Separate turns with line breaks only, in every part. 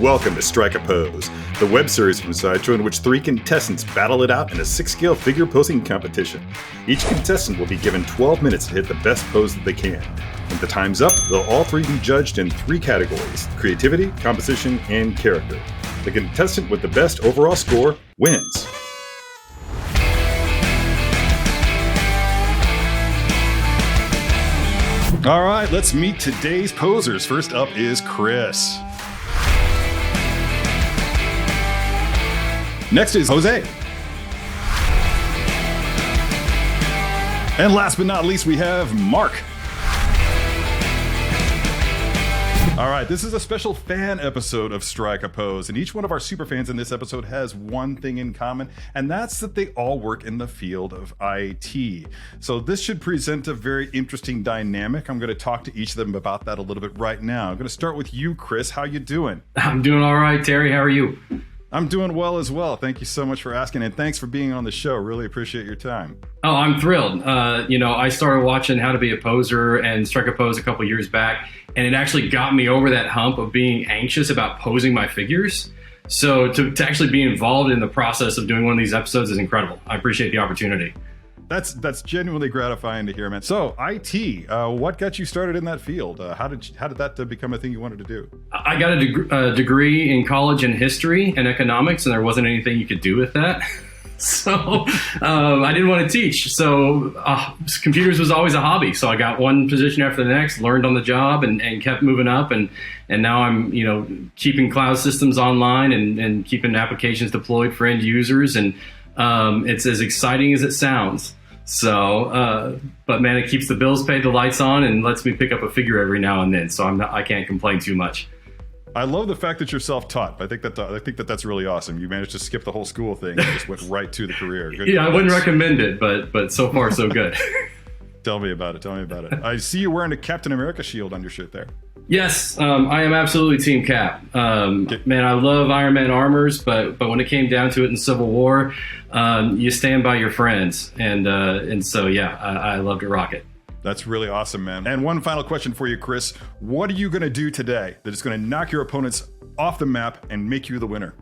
Welcome to Strike a Pose, the web series from Sideshow in which 3 contestants battle it out in a 6-scale figure posing competition. Each contestant will be given 12 minutes to hit the best pose that they can. When the time's up, they'll all 3 be judged in 3 categories: creativity, composition, and character. The contestant with the best overall score wins. All right, let's meet today's posers. First up is Chris. Next is Jose. And last but not least, we have Mark. All right, this is a special fan episode of Strike a Pose, and each one of our superfans in this episode has one thing in common, and that's that they all work in the field of IT. So this should present a very interesting dynamic. I'm going to talk to each of them about that a little bit right now. I'm going to start with you, Chris. How you doing?
I'm doing all right, Terry. How are you?
I'm doing well as well. Thank you so much for asking, and thanks for being on the show. Really appreciate your time.
Oh, I'm thrilled. I started watching How to Be a Poser and Strike a Pose a couple years back, and it actually got me over that hump of being anxious about posing my figures. So to actually be involved in the process of doing one of these episodes is incredible. I appreciate the opportunity.
That's genuinely gratifying to hear, man. So, IT, what got you started in that field? How did that become a thing you wanted to do?
I got a degree in college in history and economics, and there wasn't anything you could do with that. So I didn't want to teach. So computers was always a hobby. So I got one position after the next, learned on the job, and kept moving up. And now I'm keeping cloud systems online and keeping applications deployed for end users. And it's as exciting as it sounds. So, but man, it keeps the bills paid, the lights on, and lets me pick up a figure every now and then. So I can't complain too much.
I love the fact that you're self-taught. I think that's really awesome. You managed to skip the whole school thing and just went right to the career. Good.
Yeah, I wouldn't recommend it, but so far so good.
Tell me about it. I see you wearing a Captain America shield on your shirt there.
Yes, I am absolutely Team Cap. Man, I love Iron Man armors, but when it came down to it in Civil War, you stand by your friends, and so yeah, I love to rock it.
That's really awesome, man. And one final question for you, Chris. What are you going to do today that is going to knock your opponents off the map and make you the winner?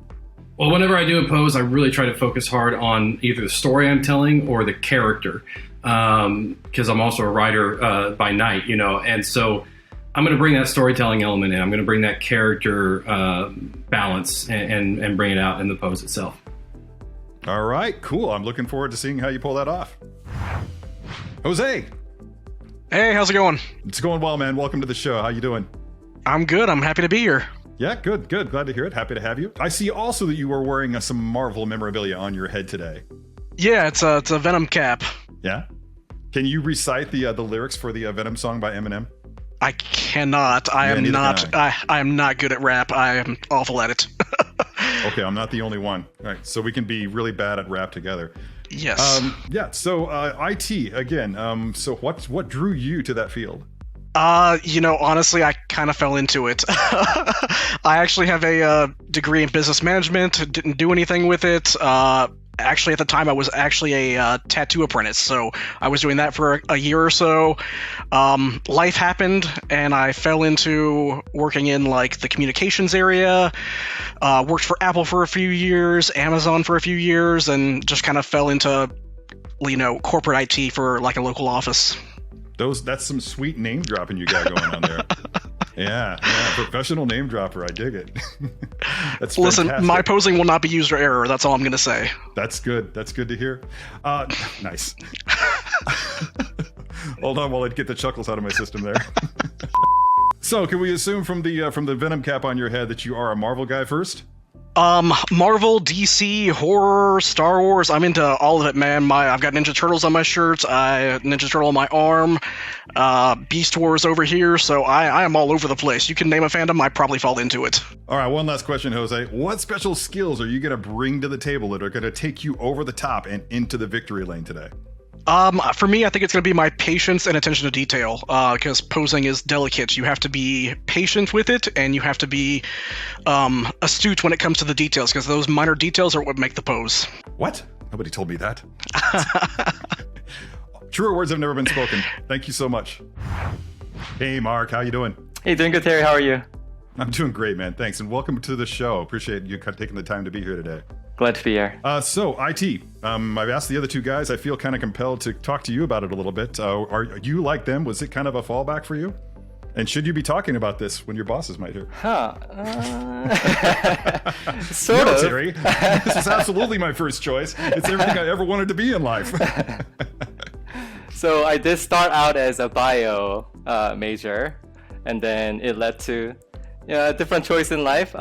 Well, whenever I do a pose, I really try to focus hard on either the story I'm telling or the character, because I'm also a writer by night, and so I'm going to bring that storytelling element in. I'm going to bring that character balance and bring it out in the pose itself.
All right, cool. I'm looking forward to seeing how you pull that off. Jose.
Hey, how's it going?
It's going well, man. Welcome to the show. How you doing?
I'm good. I'm happy to be here.
Yeah, good. Glad to hear it. Happy to have you. I see also that you are wearing some Marvel memorabilia on your head today.
Yeah, it's a Venom cap.
Yeah? Can you recite the lyrics for the Venom song by Eminem?
I cannot. I am not good at rap. I am awful at it.
Okay, I'm not the only one. All right, so we can be really bad at rap together.
Yes.
So IT again. So what drew you to that field?
Honestly, I kind of fell into it. I actually have a degree in business management. Didn't do anything with it. Actually, at the time, I was actually a tattoo apprentice, so I was doing that for a year or so. Life happened, and I fell into working in the communications area. Worked for Apple for a few years, Amazon for a few years, and just kind of fell into, corporate IT for a local office.
That's some sweet name dropping you got going on there. Yeah, professional name dropper. I dig it. That's
Listen,
fantastic.
My posing will not be user error. That's all I'm going to say.
That's good. That's good to hear. Nice. Hold on while I get the chuckles out of my system there. So, can we assume from the Venom cap on your head that you are a Marvel guy first?
Marvel, DC, horror, Star Wars, I'm into all of it, man. I've got Ninja Turtles on my shirt, Ninja Turtle on my arm, Beast Wars over here, so I am all over the place. You can name a fandom, I probably fall into it.
All right, one last question, Jose. What special skills are you going to bring to the table that are going to take you over the top and into the victory lane today?
For me, I think it's going to be my patience and attention to detail, because posing is delicate. You have to be patient with it, and you have to be astute when it comes to the details, because those minor details are what make the pose.
What? Nobody told me that. Truer words have never been spoken. Thank you so much. Hey, Mark, how you doing?
Hey, doing good, Terry. How are you?
I'm doing great, man. Thanks, and welcome to the show. Appreciate you taking the time to be here today.
Glad to be here.
So, IT, I've asked the other two guys. I feel kind of compelled to talk to you about it a little bit. Are you like them? Was it kind of a fallback for you? And should you be talking about this when your bosses might hear?
Sort of.
Terry, this is absolutely my first choice. It's everything I ever wanted to be in life.
So I did start out as a bio major, and then it led to a different choice in life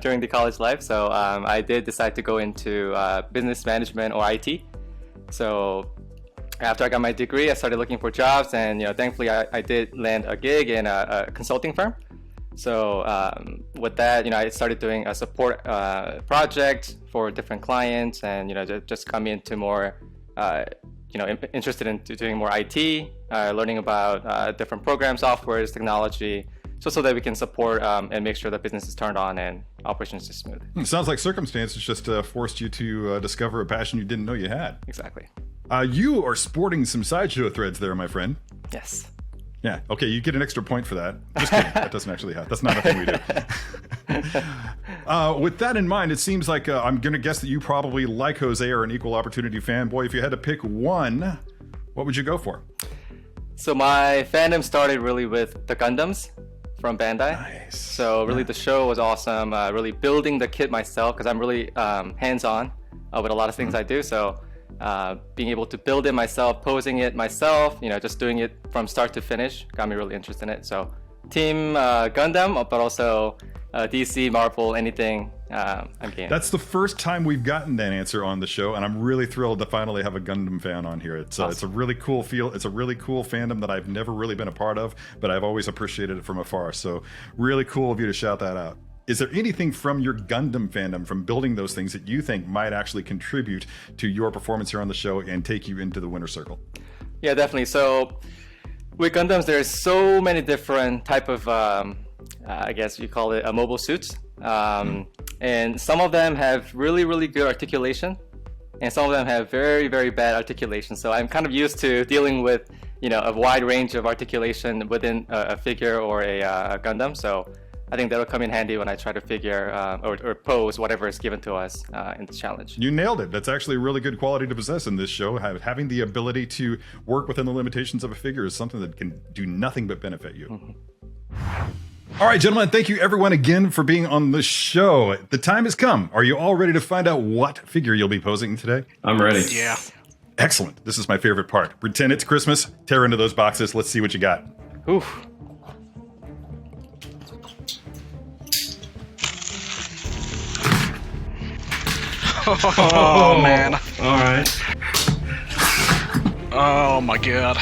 during the college life. So I did decide to go into business management or IT. So after I got my degree, I started looking for jobs, and thankfully I did land a gig in a consulting firm. So with that, I started doing a support project for different clients, and just got me into more interested in doing more IT, learning about different programs, softwares, technology, just so that we can support and make sure that business is turned on and operations is smooth.
Sounds like circumstances just forced you to discover a passion you didn't know you had.
Exactly.
You are sporting some Sideshow threads there, my friend.
Yes.
Yeah, okay, you get an extra point for that. Just kidding, that doesn't actually happen. That's not a thing we do. With that in mind, it seems like I'm going to guess that you probably, like Jose, are an equal opportunity fanboy. If you had to pick one, what would you go for?
So my fandom started really with the Gundams from Bandai.
Nice.
So really the show was awesome, really building the kit myself, because I'm really hands-on with a lot of things I do. So being able to build it myself, posing it myself, just doing it from start to finish got me really interested in it. So Team Gundam, but also DC, Marvel, anything, I'm game.
That's the first time we've gotten that answer on the show, and I'm really thrilled to finally have a Gundam fan on here. It's a really cool It's a really cool fandom that I've never really been a part of, but I've always appreciated it from afar. So really cool of you to shout that out. Is there anything from your Gundam fandom, from building those things, that you think might actually contribute to your performance here on the show and take you into the winner's circle?
Yeah, definitely. So with Gundams, there's so many different type of, I guess you call it mobile suits. And some of them have really, really good articulation, and some of them have very, very bad articulation. So I'm kind of used to dealing with, a wide range of articulation within a figure or a Gundam. So I think that'll come in handy when I try to figure or pose whatever is given to us in the challenge.
You nailed it. That's actually a really good quality to possess in this show. Having the ability to work within the limitations of a figure is something that can do nothing but benefit you. All right, gentlemen, thank you everyone again for being on the show. The time has come. Are you all ready to find out what figure you'll be posing today?
I'm ready.
Yeah.
Excellent. This is my favorite part. Pretend it's Christmas. Tear into those boxes. Let's see what you got.
Oof.
Oh, man.
All right.
Oh, my God.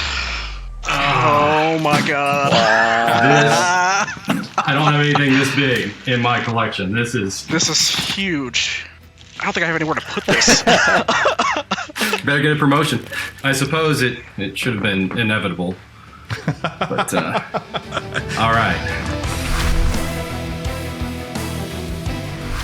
Oh, my God.
I don't have anything this big in my collection. This is
huge. I don't think I have anywhere to put this.
better get a promotion. I suppose it should have been inevitable. But all right.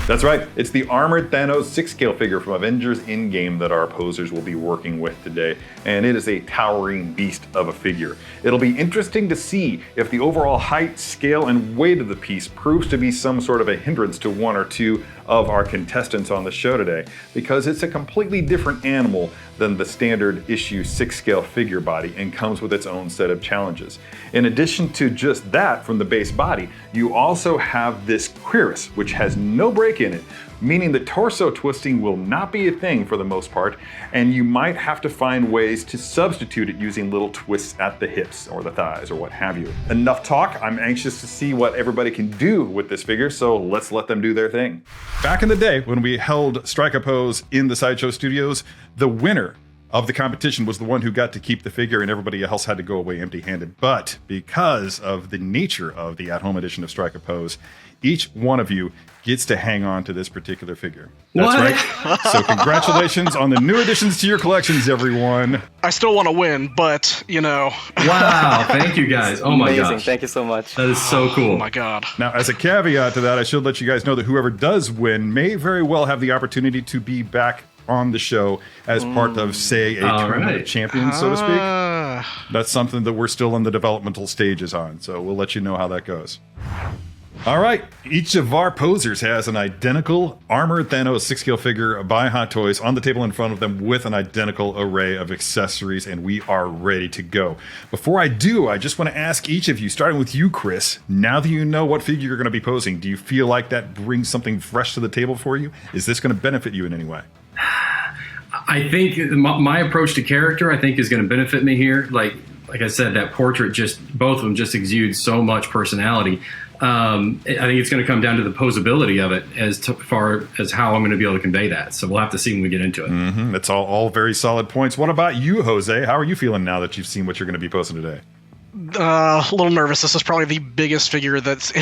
That's right. It's the armored Thanos 6-scale figure from Avengers Endgame that our posers will be working with today, and it is a towering beast of a figure. It'll be interesting to see if the overall height, scale, and weight of the piece proves to be some sort of a hindrance to one or two of our contestants on the show today, because it's a completely different animal than the standard issue 6-scale figure body and comes with its own set of challenges. In addition to just that from the base body, you also have this cuirass, which has no break in it, meaning the torso twisting will not be a thing for the most part, and you might have to find ways to substitute it using little twists at the hips or the thighs or what have you. Enough talk. I'm anxious to see what everybody can do with this figure, so let's let them do their thing. Back in the day when we held Strike a Pose in the Sideshow studios, the winner of the competition was the one who got to keep the figure, and everybody else had to go away empty-handed. But because of the nature of the at-home edition of Strike a Pose, each one of you gets to hang on to this particular figure. That's
What?
right. So congratulations on the new additions to your collections, everyone.
I still want to win, but,
Wow. Thank you guys. Oh my
Amazing.
gosh.
Thank you so much.
That is so cool.
Oh my God.
Now, as a caveat to that, I should let you guys know that whoever does win may very well have the opportunity to be back on the show as part of, say, a tournament of champions, so to speak. That's something that we're still in the developmental stages on, so we'll let you know how that goes. All right, each of our posers has an identical armored Thanos 6-scale figure by Hot Toys on the table in front of them with an identical array of accessories, and we are ready to go. Before I do, I just want to ask each of you, starting with you, Chris, now that you know what figure you're going to be posing, do you feel like that brings something fresh to the table for you? Is this going to benefit you in any way?
I think my approach to character, I think, is going to benefit me here. Like I said, that portrait both of them just exude so much personality. I think it's going to come down to the posability of it as far as how I'm going to be able to convey that. So we'll have to see when we get into it.
Mm-hmm. That's all very solid points. What about you, Jose? How are you feeling now that you've seen what you're going to be posting today?
A little nervous. This is probably the biggest figure that's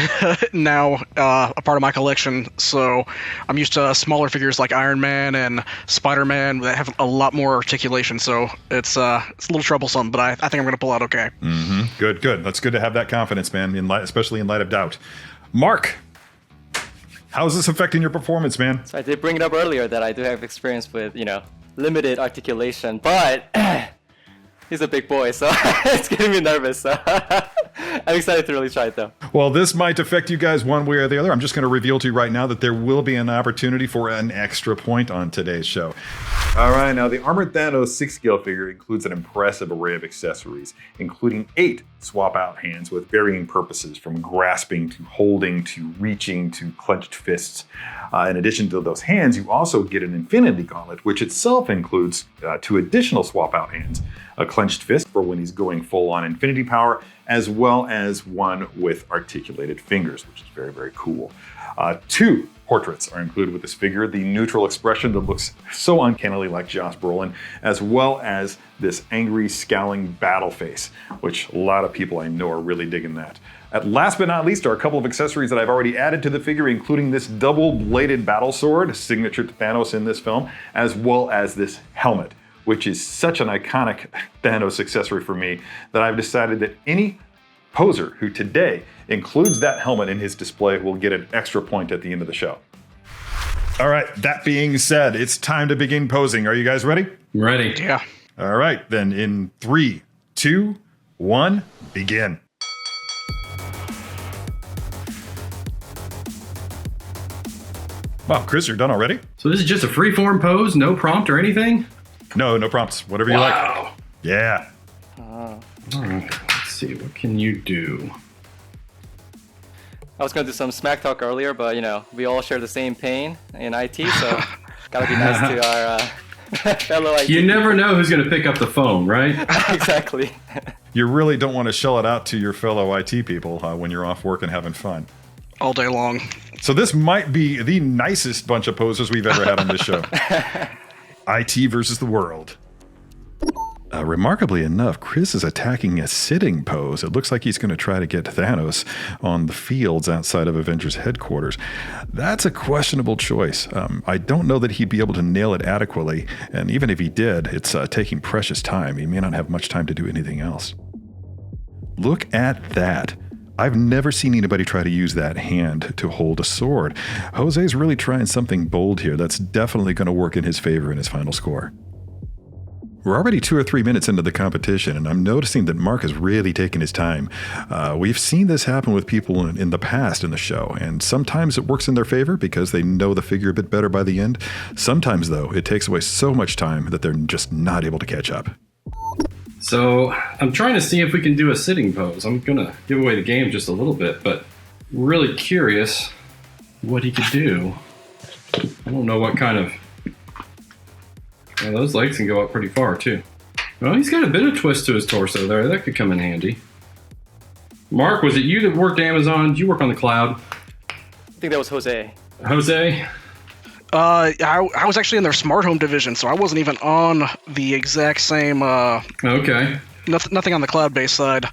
now a part of my collection. So I'm used to smaller figures like Iron Man and Spider-Man that have a lot more articulation. So it's a little troublesome, but I think I'm going to pull out okay.
Mm-hmm. Good. That's good to have that confidence, man, especially in light of doubt. Mark, how is this affecting your performance, man?
So I did bring it up earlier that I do have experience with, limited articulation, but he's a big boy, so it's getting me nervous. So I'm excited to really try it, though.
Well, this might affect you guys one way or the other. I'm just going to reveal to you right now that there will be an opportunity for an extra point on today's show. All right, now the Armored Thanos 6-scale figure includes an impressive array of accessories, including 8 swap-out hands with varying purposes, from grasping to holding to reaching to clenched fists. In addition to those hands, you also get an Infinity Gauntlet, which itself includes 2 additional swap-out hands. A clenched fist for when he's going full-on infinity power, as well as one with articulated fingers, which is very, very cool. 2 portraits are included with this figure, the neutral expression that looks so uncannily like Josh Brolin, as well as this angry, scowling battle face, which a lot of people I know are really digging that. Last but not least are a couple of accessories that I've already added to the figure, including this double-bladed battle sword, signature to Thanos in this film, as well as this helmet, which is such an iconic Thanos accessory for me that I've decided that any poser who today includes that helmet in his display will get an extra point at the end of the show. All right, that being said, it's time to begin posing. Are you guys ready?
Ready.
Yeah.
All right, then in 3, 2, 1, begin. Wow, Chris, you're done already?
So this is just a free-form pose, no prompt or anything?
No prompts. Whatever you like. Yeah.
All right, let's see. What can you do?
I was going to do some smack talk earlier, but, we all share the same pain in IT, so gotta be nice to our fellow IT.
You never know who's going to pick up the phone, right?
Exactly.
You really don't want to shell it out to your fellow IT people when you're off work and having fun.
All day long.
So this might be the nicest bunch of posers we've ever had on this show. IT versus the world. Remarkably enough, Chris is attacking a sitting pose. It looks like he's going to try to get Thanos on the fields outside of Avengers headquarters. That's a questionable choice. I don't know that he'd be able to nail it adequately, and even if he did, it's taking precious time. He may not have much time to do anything else. Look at that. I've never seen anybody try to use that hand to hold a sword. Jose's really trying something bold here. That's definitely going to work in his favor in his final score. We're already 2 or 3 minutes into the competition, and I'm noticing that Mark has really taken his time. We've seen this happen with people in the past in the show, and sometimes it works in their favor because they know the figure a bit better by the end. Sometimes, though, it takes away so much time that they're just not able to catch up.
So I'm trying to see if we can do a sitting pose. I'm going to give away the game just a little bit, but really curious what he could do. I don't know what kind of... Yeah, those legs can go up pretty far, too. Well, he's got a bit of twist to his torso there. That could come in handy. Mark, was it you that worked Amazon? Did you work on the cloud?
I think that was Jose.
Jose?
I was actually in their smart home division, so I wasn't even on the exact same.
Okay.
Nothing on the cloud-based side.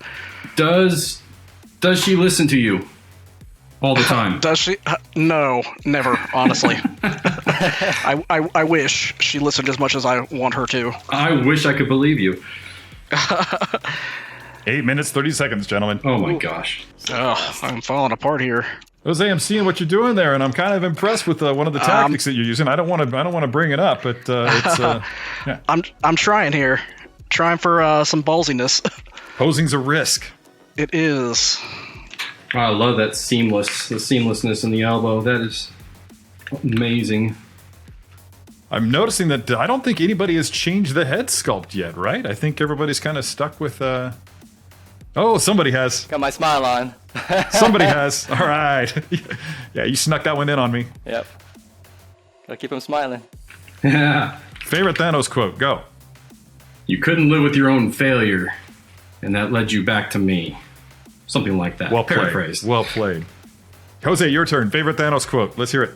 Does she listen to you all the time?
Does she? No, never. Honestly, I wish she listened as much as I want her to.
I wish I could believe you.
8 minutes, 30 seconds, gentlemen.
Oh my gosh.
Oh, I'm falling apart here.
Jose, I'm seeing what you're doing there, and I'm kind of impressed with one of the tactics that you're using. I don't want to bring it up, but it's. Yeah.
I'm trying here, trying for some ballsiness.
Posing's a risk.
It is.
Oh, I love that the seamlessness in the elbow. That is amazing.
I'm noticing that I don't think anybody has changed the head sculpt yet, right? I think everybody's kind of stuck with... Oh, somebody has.
Got my smile on.
Somebody has. All right. Yeah, you snuck that one in on me.
Yep. Gotta keep him smiling.
Yeah.
Favorite Thanos quote, go.
You couldn't live with your own failure, and that led you back to me. Something like that.
Well played.
Paraphrased.
Well played. Jose, your turn. Favorite Thanos quote. Let's hear it.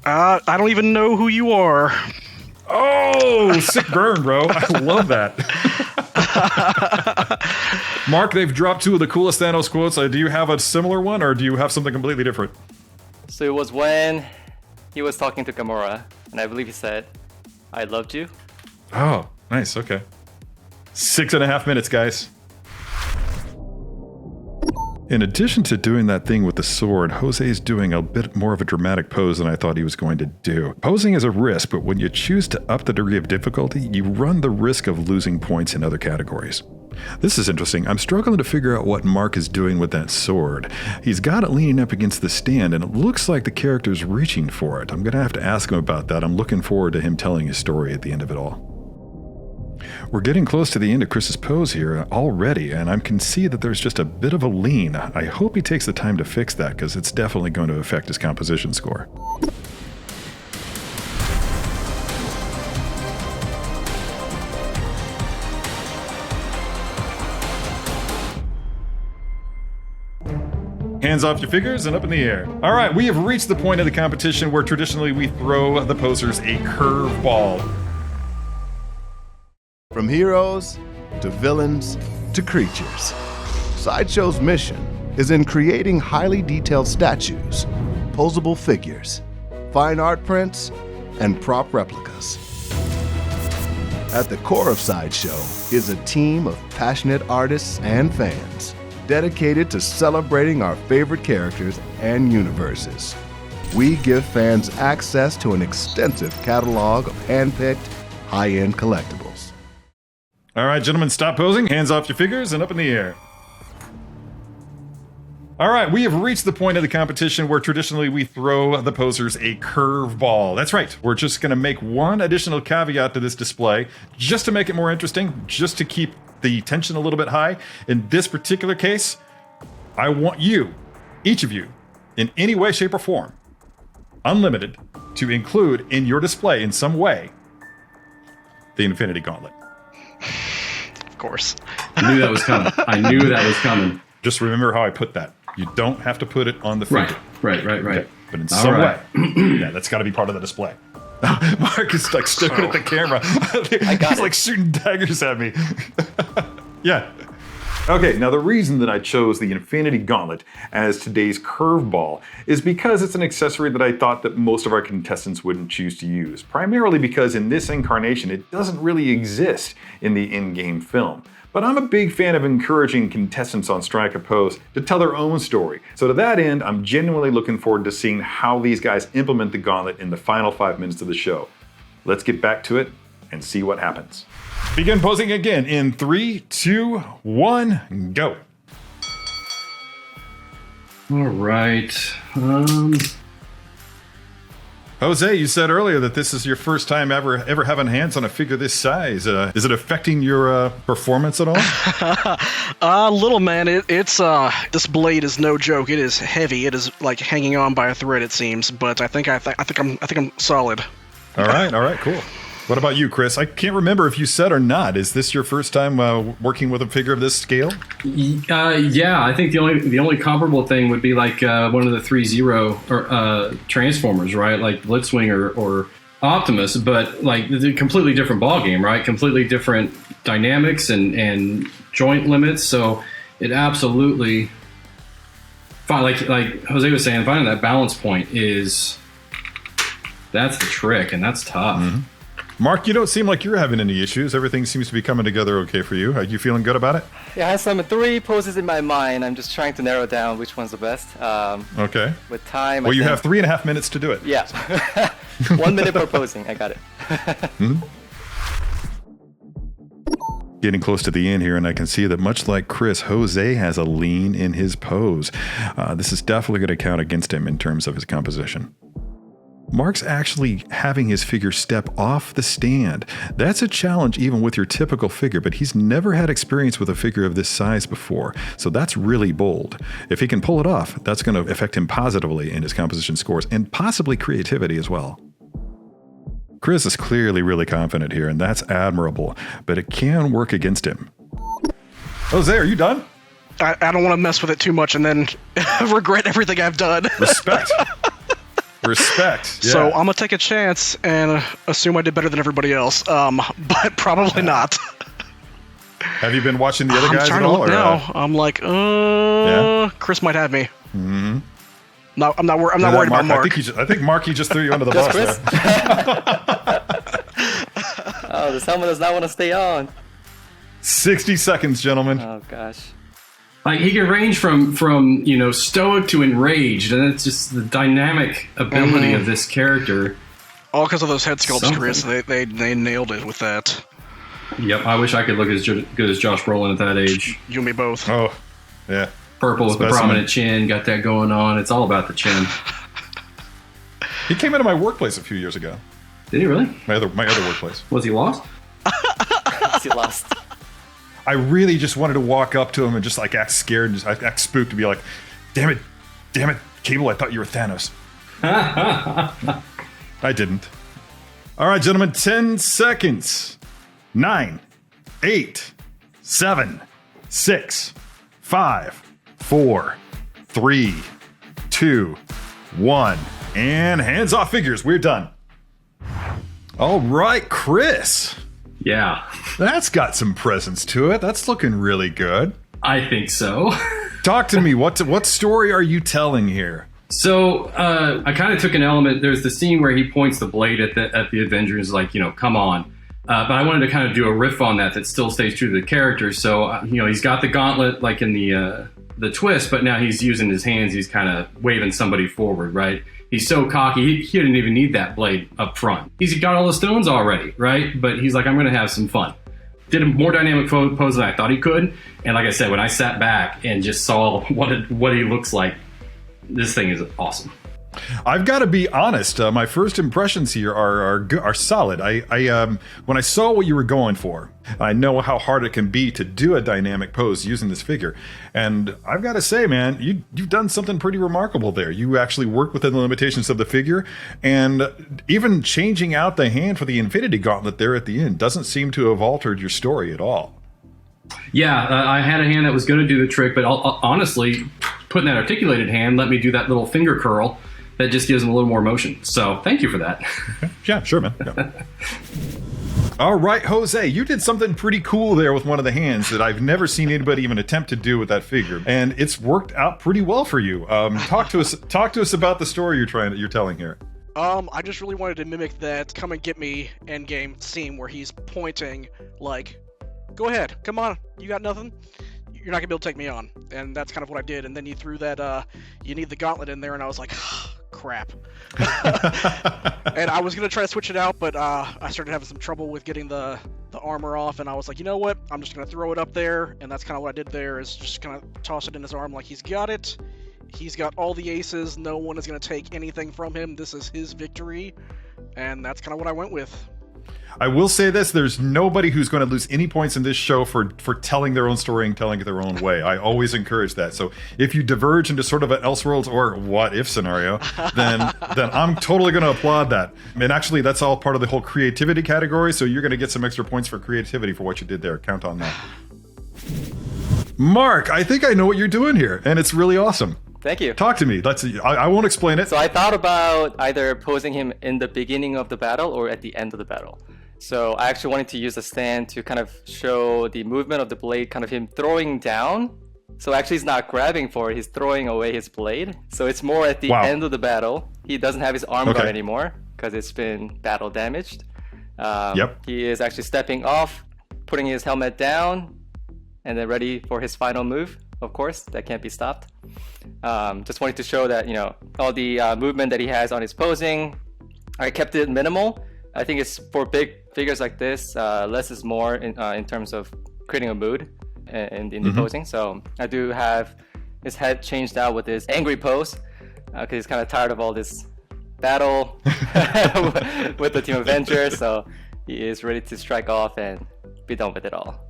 I don't even know who you are.
Oh, sick burn, bro. I love that. Mark, they've dropped two of the coolest Thanos quotes. Do you have a similar one, or do you have something completely different?
So it was when he was talking to Gamora, and I believe he said, "I loved you."
Oh, nice. Okay. 6.5 minutes, guys. In addition to doing that thing with the sword, Jose is doing a bit more of a dramatic pose than I thought he was going to do. Posing is a risk, but when you choose to up the degree of difficulty, you run the risk of losing points in other categories. This is interesting. I'm struggling to figure out what Mark is doing with that sword. He's got it leaning up against the stand, and it looks like the character's reaching for it. I'm going to have to ask him about that. I'm looking forward to him telling his story at the end of it all. We're getting close to the end of Chris's pose here already, and I can see that there's just a bit of a lean. I hope he takes the time to fix that, because it's definitely going to affect his composition score. Hands off your figures and up in the air. All right, we have reached the point of the competition where traditionally we throw the posers a curveball.
From heroes to villains to creatures, Sideshow's mission is in creating highly detailed statues, posable figures, fine art prints, and prop replicas. At the core of Sideshow is a team of passionate artists and fans dedicated to celebrating our favorite characters and universes. We give fans access to an extensive catalog of hand-picked, high-end collectibles.
All right, gentlemen, stop posing. Hands off your figures and up in the air. All right, we have reached the point of the competition where traditionally we throw the posers a curveball. That's right. We're just going to make one additional caveat to this display just to make it more interesting, just to keep the tension a little bit high. In this particular case, I want you, each of you, in any way, shape, or form, unlimited, to include in your display in some way the Infinity Gauntlet.
Of course.
I knew that was coming. I knew that was coming.
Just remember how I put that. You don't have to put it on the figure.
Right.
Okay. But in some way, yeah, that's got to be part of the display. Mark is like staring at the camera. He's like shooting daggers at me. Yeah. Okay, now the reason that I chose the Infinity Gauntlet as today's curveball is because it's an accessory that I thought that most of our contestants wouldn't choose to use, primarily because in this incarnation it doesn't really exist in the in-game film. But I'm a big fan of encouraging contestants on Strike a Pose to tell their own story. So to that end, I'm genuinely looking forward to seeing how these guys implement the gauntlet in the final 5 minutes of the show. Let's get back to it and see what happens. Begin posing again in 3, 2, 1, go.
All right.
Jose, you said earlier that this is your first time ever having hands on a figure this size. Is it affecting your performance at all?
Little man, it's this blade is no joke. It is heavy. It is like hanging on by a thread, it seems. But I think I'm solid.
All right, cool. What about you, Chris? I can't remember if you said or not. Is this your first time working with a figure of this scale?
Yeah, I think the only comparable thing would be like one of the 3-0 or Transformers, right? Like Blitzwing or Optimus, but like a completely different ballgame, right? Completely different dynamics and joint limits. So it absolutely, like Jose was saying, finding that balance point that's the trick, and that's tough. Mm-hmm.
Mark, you don't seem like you're having any issues. Everything seems to be coming together okay for you. Are you feeling good about it?
Yeah, I have some 3 poses in my mind. I'm just trying to narrow down which one's the best.
Okay.
With time,
well, you have 3.5 minutes to do it.
Yeah. 1 minute per posing. I got it.
Mm-hmm. Getting close to the end here, and I can see that much like Chris, Jose has a lean in his pose. This is definitely going to count against him in terms of his composition. Mark's actually having his figure step off the stand. That's a challenge even with your typical figure, but he's never had experience with a figure of this size before, so that's really bold. If he can pull it off, that's going to affect him positively in his composition scores and possibly creativity as well. Chris is clearly really confident here, and that's admirable, but it can work against him. Jose, are you done?
I don't want to mess with it too much and then regret everything I've done.
Respect. Respect. Yeah.
So I'm gonna take a chance and assume I did better than everybody else, but probably not.
Have you been watching the other guys
I'm trying
at
to
all?
look now. I'm like, Chris might have me.
Mm-hmm.
No, I'm not worried about Mark.
I think Mark, he just threw you under the bus.
Chris? Oh, the someone does not want to stay on.
60 seconds, gentlemen.
Oh gosh.
Like he can range from stoic to enraged, and it's just the dynamic ability of this character.
All because of those head sculpts,
Something.
Chris. They nailed it with that.
Yep, I wish I could look as good as Josh Brolin at that age.
You and me both.
Oh, yeah.
Purple with the
Specimen.
prominent chin, got that going on. It's all about the chin.
He came into my workplace a few years ago.
Did he really?
My other workplace.
Was he lost?
He lost.
I really just wanted to walk up to him and just like act scared and just act spooked to be like, damn it, Cable, I thought you were Thanos. I didn't. All right, gentlemen, 10 seconds. 9, 8, 7, 6, 5, 4, 3, 2, 1. And hands off figures. We're done. All right, Chris.
Yeah,
That's got some presence to it. That's looking really good.
I think so.
Talk to me. What story are you telling here?
So I kind of took an element. There's the scene where he points the blade at the Avengers, like, come on. But I wanted to kind of do a riff on that still stays true to the character. So he's got the gauntlet like in the twist, but now he's using his hands. He's kind of waving somebody forward, right? He's so cocky, he didn't even need that blade up front. He's got all the stones already, right? But he's like, I'm going to have some fun. Did a more dynamic pose than I thought he could. And like I said, when I sat back and just saw what he looks like, this thing is awesome.
I've got to be honest. My first impressions here are solid. I when I saw what you were going for, I know how hard it can be to do a dynamic pose using this figure, and I've got to say, man, you've done something pretty remarkable there. You actually worked within the limitations of the figure, and even changing out the hand for the Infinity Gauntlet there at the end doesn't seem to have altered your story at all.
Yeah, I had a hand that was going to do the trick, but honestly, putting that articulated hand let me do that little finger curl. That just gives him a little more motion. So thank you for that.
Yeah, sure, man. Yeah. All right, Jose, you did something pretty cool there with one of the hands that I've never seen anybody even attempt to do with that figure, and it's worked out pretty well for you. Talk to us about the story you're telling here.
I just really wanted to mimic that "come and get me" Endgame scene where he's pointing like, "Go ahead, come on, you got nothing. You're not gonna be able to take me on," and that's kind of what I did. And then you threw that "you need the gauntlet" in there, and I was like, crap. And I was gonna try to switch it out, but I started having some trouble with getting the armor off, and I was like, you know what? I'm just gonna throw it up there, and that's kind of what I did there. Is just kind of toss it in his arm, like he's got it. He's got all the aces. No one is gonna take anything from him. This is his victory, and that's kind of what I went with.
I will say this, there's nobody who's going to lose any points in this show for telling their own story and telling it their own way. I always encourage that. So if you diverge into sort of an Elseworlds or what if scenario, then I'm totally going to applaud that. And actually, that's all part of the whole creativity category, so you're going to get some extra points for creativity for what you did there. Count on that. Mark, I think I know what you're doing here, and it's really awesome.
Thank you.
Talk to me. I won't explain it.
So I thought about either posing him in the beginning of the battle or at the end of the battle. So I actually wanted to use a stand to kind of show the movement of the blade, kind of him throwing down. So actually he's not grabbing for it, he's throwing away his blade. So it's more at the end of the battle. He doesn't have his arm guard anymore because it's been battle damaged. He is actually stepping off, putting his helmet down, and then ready for his final move. Of course, that can't be stopped. Just wanted to show that, all the movement that he has on his posing, I kept it minimal. I think it's for big figures like this, less is more in terms of creating a mood in the posing. So I do have his head changed out with this angry pose because he's kind of tired of all this battle with the Team Avengers. So he is ready to strike off and be done with it all.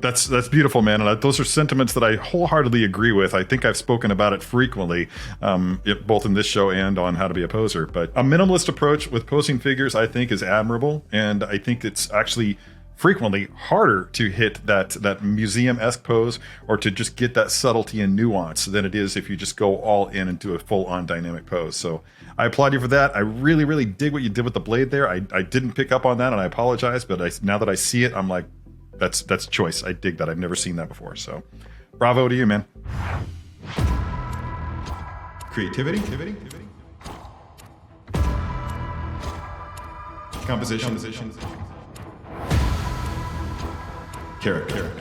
That's beautiful, man. And those are sentiments that I wholeheartedly agree with. I think I've spoken about it frequently, both in this show and on How to Be a Poser. But a minimalist approach with posing figures, I think, is admirable. And I think it's actually frequently harder to hit that museum-esque pose or to just get that subtlety and nuance than it is if you just go all in and do a full-on dynamic pose. So I applaud you for that. I really, really dig what you did with the blade there. I didn't pick up on that, and I apologize. But now that I see it, I'm like, that's choice. I dig that. I've never seen that before. So bravo to you, man. Creativity. Composition. Character.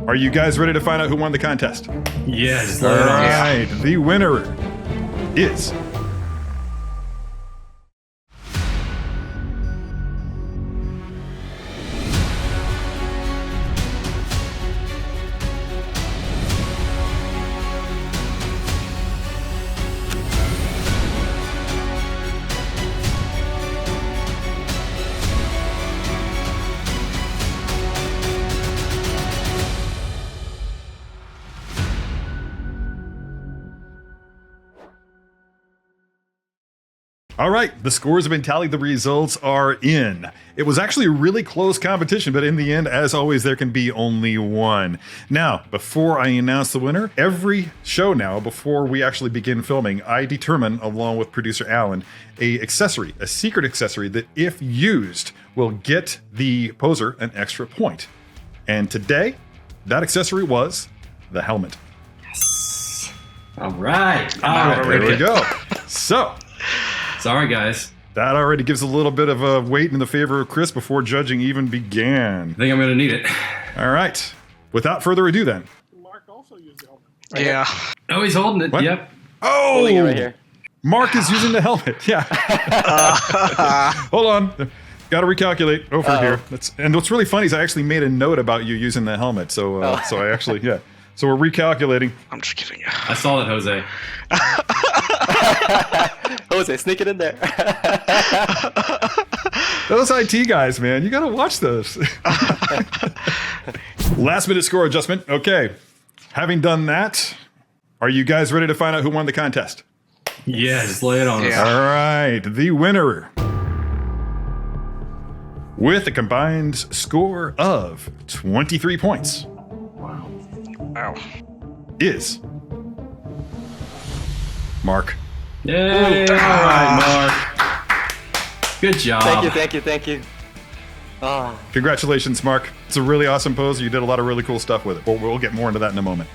Are you guys ready to find out who won the contest?
Yes.
All right. The winner is all right, the scores have been tallied. The results are in. It was actually a really close competition, but in the end, as always, there can be only one. Now, before I announce the winner, every show now, before we actually begin filming, I determine, along with producer Alan, a secret accessory that, if used, will get the poser an extra point. And today, that accessory was the helmet.
Yes. All right.
There we go. So,
sorry, guys.
that already gives a little bit of a weight in the favor of Chris before judging even began.
I think I'm going to need it.
All right. Without further ado, then.
Mark also used the helmet.
Yeah.
Oh, he's holding it.
What?
Yep.
Oh,
Holding it right here.
Mark is using the helmet. Yeah. Hold on. Got to recalculate over here. And what's really funny is I actually made a note about you using the helmet. So I actually, yeah. So we're recalculating.
I'm just kidding.
I saw that, Jose.
Jose, sneak it in there.
Those IT guys, man, you got to watch those. Last minute score adjustment. Okay. Having done that, are you guys ready to find out who won the contest?
Yes, lay it on us.
Yeah.
All right. The winner, with a combined score of 23 points,
Wow.
is Mark.
Yay! All right, Mark. Good job.
Thank you. Oh,
Congratulations, Mark. It's a really awesome pose. You did a lot of really cool stuff with it. We'll get more into that in a moment.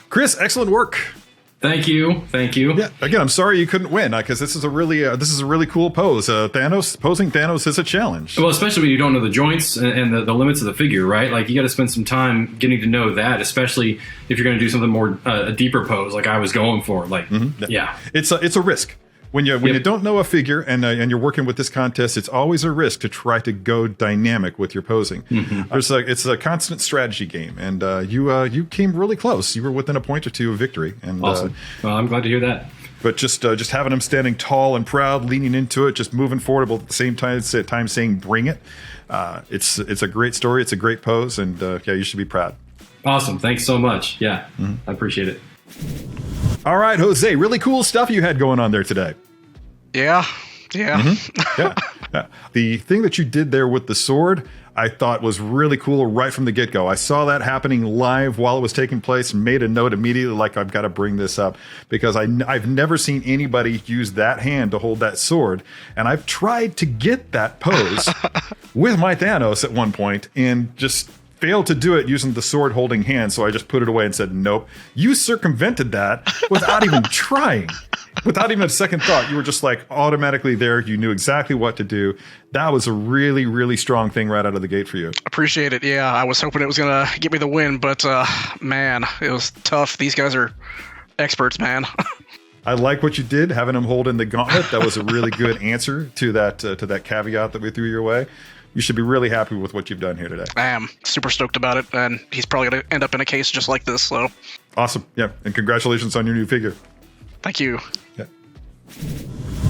Chris, excellent work.
Thank you.
Yeah. Again, I'm sorry you couldn't win because this is a really cool pose. Posing Thanos is a challenge.
Well, especially when you don't know the joints and the limits of the figure, right? Like, you got to spend some time getting to know that, especially if you're going to do something more a deeper pose, like I was going for. Like, yeah,
it's a risk. When you don't know a figure and you're working with this contest, it's always a risk to try to go dynamic with your posing. It's a constant strategy game, and you came really close. You were within a point or two of victory. And
awesome. Well, I'm glad to hear that.
But just having him standing tall and proud, leaning into it, just moving forward, but at the same time saying "bring it." It's a great story. It's a great pose, and you should be proud.
Awesome. Thanks so much. Yeah, I appreciate it.
All right, Jose, really cool stuff you had going on there today.
Yeah.
Yeah. The thing that you did there with the sword, I thought was really cool right from the get-go. I saw that happening live while it was taking place and made a note immediately, like, I've got to bring this up because I've never seen anybody use that hand to hold that sword. And I've tried to get that pose with my Thanos at one point and just failed to do it using the sword holding hand, so I just put it away and said, nope. You circumvented that without even trying. Without even a second thought. You were just like automatically there. You knew exactly what to do. That was a really, really strong thing right out of the gate for you.
Appreciate it. Yeah, I was hoping it was going to get me the win, but man, it was tough. These guys are experts, man.
I like what you did, having him hold in the gauntlet. That was a really good answer to that caveat that we threw your way. You should be really happy with what you've done here today.
I am super stoked about it, and he's probably going to end up in a case just like this. So
awesome. Yeah, and congratulations on your new figure.
Thank you.
Yeah.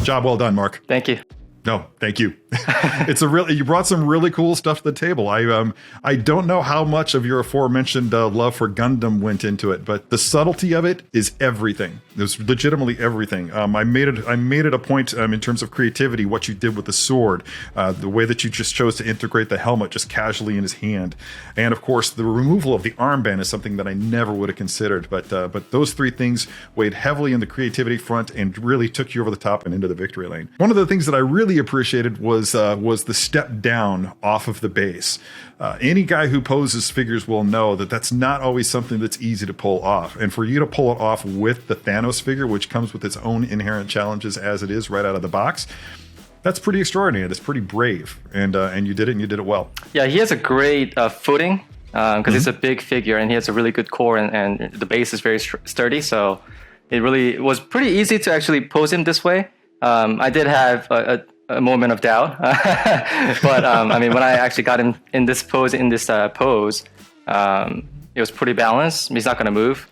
Job well done, Mark.
Thank you.
No, thank you. You brought some really cool stuff to the table. I don't know how much of your aforementioned love for Gundam went into it, but the subtlety of it is everything. It was legitimately everything. I made it a point in terms of creativity, what you did with the sword, the way that you just chose to integrate the helmet just casually in his hand, and of course the removal of the armband is something that I never would have considered. But those three things weighed heavily in the creativity front and really took you over the top and into the victory lane. One of the things that I really appreciated was the step down off of the base. Any guy who poses figures will know that that's not always something that's easy to pull off. And for you to pull it off with the Thanos figure, which comes with its own inherent challenges as it is right out of the box, that's pretty extraordinary. That's pretty brave. And you did it, and you did it well.
Yeah, he has a great footing because it's a big figure, and he has a really good core, and the base is very sturdy. So it really was pretty easy to actually pose him this way. I did have a moment of doubt, but I mean, when I actually got him in this pose, it was pretty balanced. He's not going to move.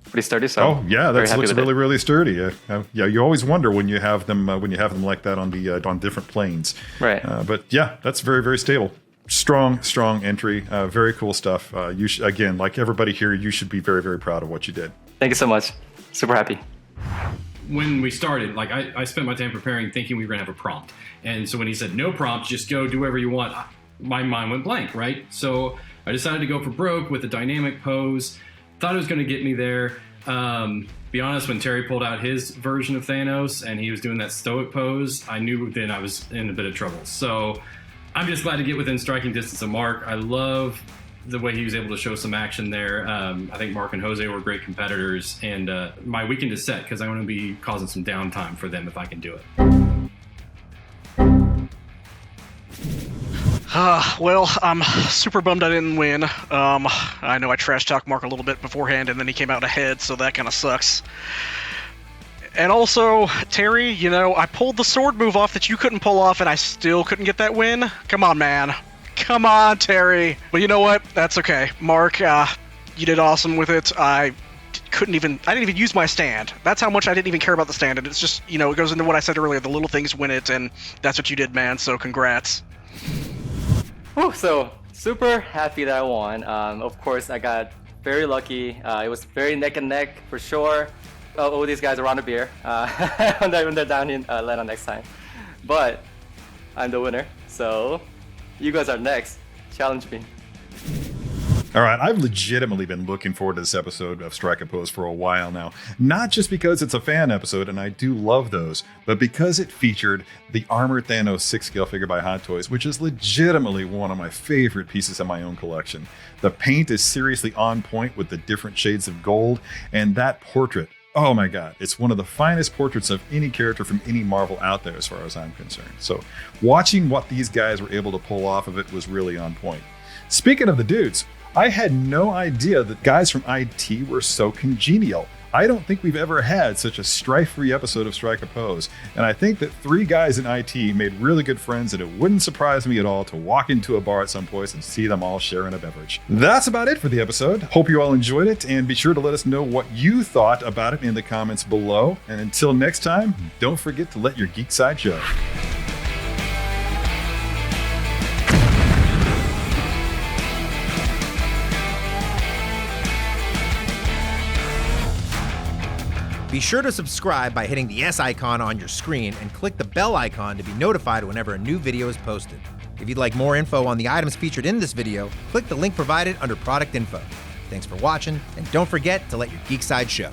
Pretty sturdy. So
that looks really, really sturdy. Yeah, you always wonder when you have them like that on the on different planes.
Right.
But yeah, that's very, very stable. Strong entry. Very cool stuff. You again, like everybody here, you should be very, very proud of what you did.
Thank you so much. Super happy.
When we started, like I spent my time preparing thinking we were going to have a prompt. And so when he said no prompt, just go do whatever you want, my mind went blank, right? So I decided to go for broke with a dynamic pose. Thought it was going to get me there. Be honest, when Terry pulled out his version of Thanos and he was doing that stoic pose, I knew then I was in a bit of trouble. So I'm just glad to get within striking distance of Mark. I love the way he was able to show some action there. I think Mark and Jose were great competitors, and my weekend is set because I want to be causing some downtime for them if I can do it.
Well, I'm super bummed I didn't win. I know I trash talked Mark a little bit beforehand, and then he came out ahead, so that kind of sucks. And also, Terry, I pulled the sword move off that you couldn't pull off, and I still couldn't get that win. Come on, man. Come on, Terry. But you know what? That's okay. Mark, you did awesome with it. I didn't even use my stand. That's how much I didn't even care about the stand. And it's just, it goes into what I said earlier, the little things win it, and that's what you did, man. So congrats.
So super happy that I won. Of course, I got very lucky. It was very neck and neck for sure. Oh, these guys around a beer when they're down in Atlanta next time. But I'm the winner, so you guys are next. Challenge me.
All right, I've legitimately been looking forward to this episode of Strike a Pose for a while now. Not just because it's a fan episode, and I do love those, but because it featured the Armored Thanos 6-scale figure by Hot Toys, which is legitimately one of my favorite pieces in my own collection. The paint is seriously on point with the different shades of gold, and that portrait, oh my god, it's one of the finest portraits of any character from any Marvel out there as far as I'm concerned. So watching what these guys were able to pull off of it was really on point. Speaking of the dudes, I had no idea that guys from IT were so congenial. I don't think we've ever had such a strife-free episode of Strike a Pose, and I think that 3 guys in IT made really good friends, and it wouldn't surprise me at all to walk into a bar at some place and see them all sharing a beverage. That's about it for the episode. Hope you all enjoyed it, and be sure to let us know what you thought about it in the comments below. And until next time, don't forget to let your geek side show.
Be sure to subscribe by hitting the S icon on your screen and click the bell icon to be notified whenever a new video is posted. If you'd like more info on the items featured in this video, click the link provided under product info. Thanks for watching, and don't forget to let your geek side show.